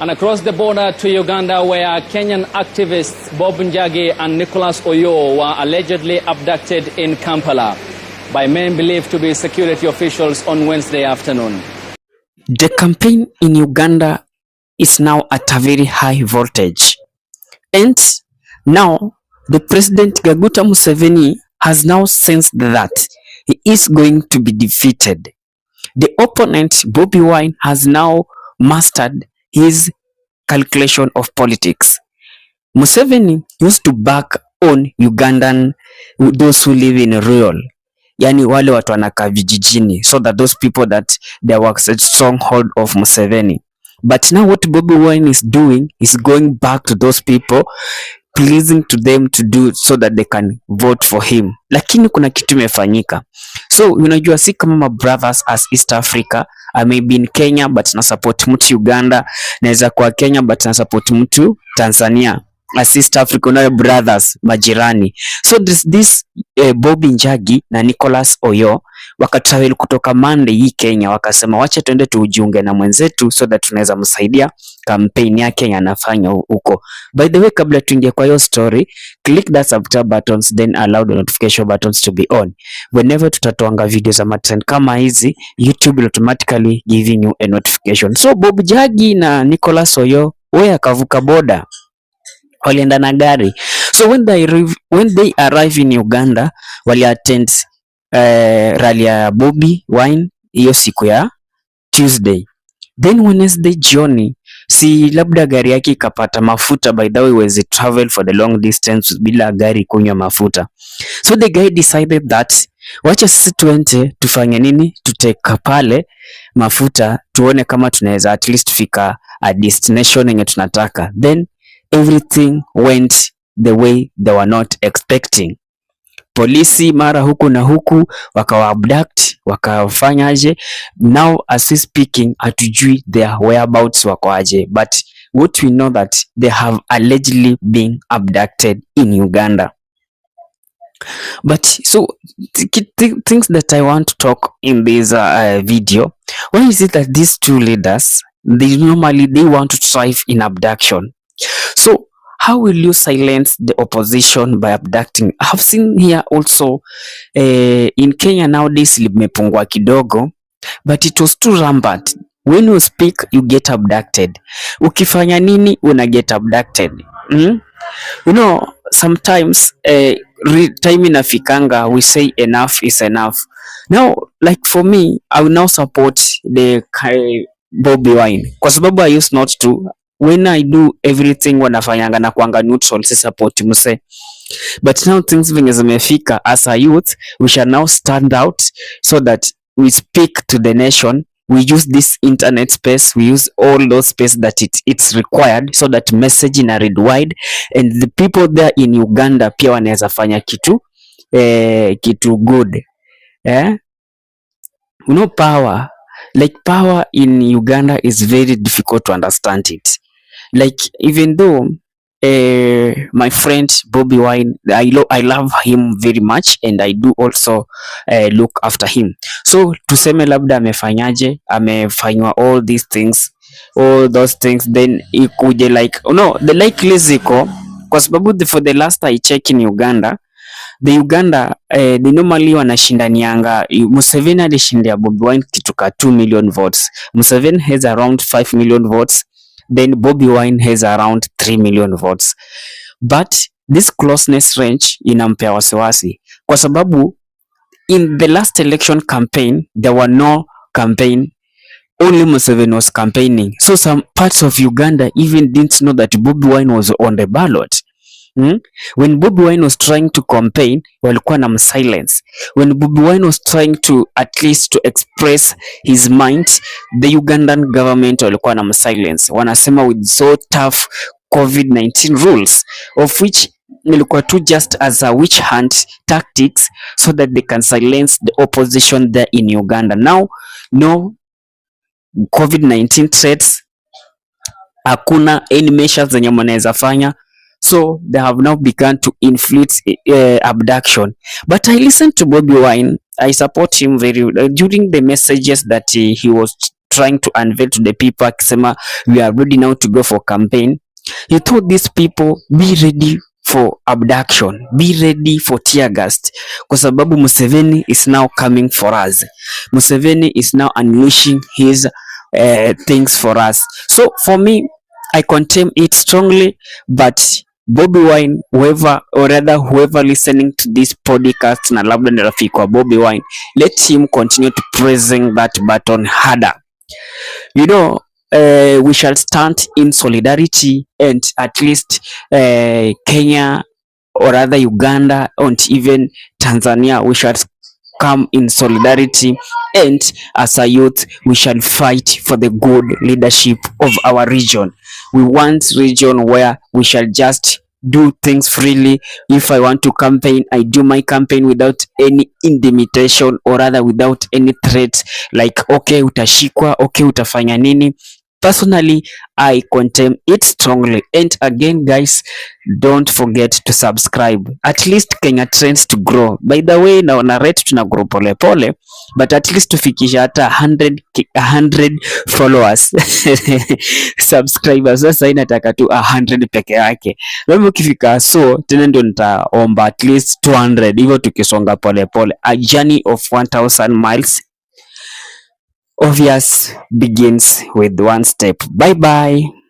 And across the border to Uganda, where Kenyan activists Bob Njagi and Nicholas Oyo were allegedly abducted in Kampala by men believed to be security officials on Wednesday afternoon. The campaign in Uganda is now at a very high voltage. And now the President Gaguta Museveni has now sensed that he is going to be defeated. The opponent, Bobi Wine, has now mastered his calculation of politics. Museveni used to back on Ugandan, those who live in rural, yani wale watu wanakaa vijijini, so that those people that they were a stronghold of Museveni. But now what Bobi Wine is doing is going back to those people, pleasing to them to do so that they can vote for him. Lakini kuna kitu imefanyika. So unajua si kama my brothers as East Africa, I may be in Kenya but na support mtu Uganda, naweza kwa Kenya but na support mtu Tanzania. As East Africa na brothers majirani. So this Bobi Njagi na Nicholas Oyo wakatravel kutoka Monday hii Kenya, wakasema wacha tuende tujiunge na mwenzetu so that tunaweza msaidia campaign yake yanafanya huko. By the way, kabla tuingie kwa hiyo story, click that subscribe buttons then allow the notification buttons to be on. Whenever tutatoanga videos za trend kama hizi, YouTube will automatically giving you a notification. So Bobi Njagi na Nicholas Oyo wao akavuka boda, walienda na gari. So when they arrive in Uganda, wali attend rally ya Bobi Wine hiyo siku ya Tuesday. Then Wednesday jioni, si labda gari yake ikapata mafuta. By the way, was it travel for the long distance bila gari kunywa mafuta. So the guy decided that wacha sisi tuende tufanye nini, tuteka pale mafuta tuone kama tunaweza at least fika a destination yenye tunataka. Then everything went the way they were not expecting. Polisi mara huku na huku wakawa abduct, wakafanyaje. Now as we speaking, hatujui their whereabouts wako aje, but what we know that they have allegedly been abducted in Uganda. But so things that I want to talk in this video, why is it that these two leaders, they want to thrive in abduction? So how will you silence the opposition by abducting? I have seen here also in Kenya nowadays limepungua kidogo, but it was too rampant. When you speak, you get abducted. Ukifanya nini, una get abducted. You know, sometimes time inafikanga, we say enough is enough. Now, like for me, I will now support the Bobi Wine kwa sababu I used not to. When I do everything wanafanyanga na kuanga neutral, si support mse. But now things venye zimefika, as a youth we shall now stand out so that we speak to the nation. We use this internet space, we use all those space that it's required so that message ina read wide, and the people there in Uganda pia wanaweza fanya kitu good. You know, power in Uganda is very difficult to understand it. Like, even though my friend Bobi Wine, I love him very much and I do also look after him. So tuseme labda amefanyaje, amefanywa all these things, all those things, then ikuje like the likely ziko kwa sababu for the last I check in Uganda, the Uganda they normally wanashindanianga. Museveni alishindia Bobi Wine kitu ka 2 million votes. Museveni has around 5 million votes. Then Bobi Wine has around 3 million votes. But this closeness range inampea wasiwasi kwa sababu in the last election campaign there were no campaign, only Museveni was campaigning. So some parts of Uganda even didn't know that Bobi Wine was on the ballot. When Bobi Wine was trying to campaign, walikuwa na silence. When Bobi Wine was trying to at least to express his mind, the Ugandan government walikuwa na silence. Wanasema with so tough COVID-19 rules, of which ilikuwa tu just as a witch hunt tactics so that they can silence the opposition there in Uganda. Now no COVID-19 threats, hakuna any measures zenye wanaweza fanya. So they have now begun to influence abduction. But I listened to Bobi Wine. I support him very during the messages that he was trying to unveil to the people akisema we are ready now to go for campaign. He told these people be ready for abduction, be ready for tear gas, kwa sababu Museveni is now coming for us. Museveni is now unleashing his things for us. So for me, I condemn it strongly, but Bobi Wine, whoever listening to this podcast na labda ni rafiki wa Bobi Wine, let him continue to pressing that button harder. You know, we shall stand in solidarity, and at least Kenya or rather Uganda and even Tanzania, we shall come in solidarity, and as a youth we shall fight for the good leadership of our region. We want region where we shall just do things freely. If I want to campaign, I do my campaign without any intimidation or rather without any threat like okay utashikwa, okay utafanya nini. Personally, I condemn it strongly. And again, guys, don't forget to subscribe. At least Kenya trends to grow. By the way, naona rate tuna grow pole pole, but at least tufikisha hata 100 followers subscribers. Sasa inataka tu 100 peke yake. Wewe ukifika so tena ndio nitaomba at least 200, hivyo tukisonga pole pole. A journey of 1000 miles obvious begins with one step. Bye bye.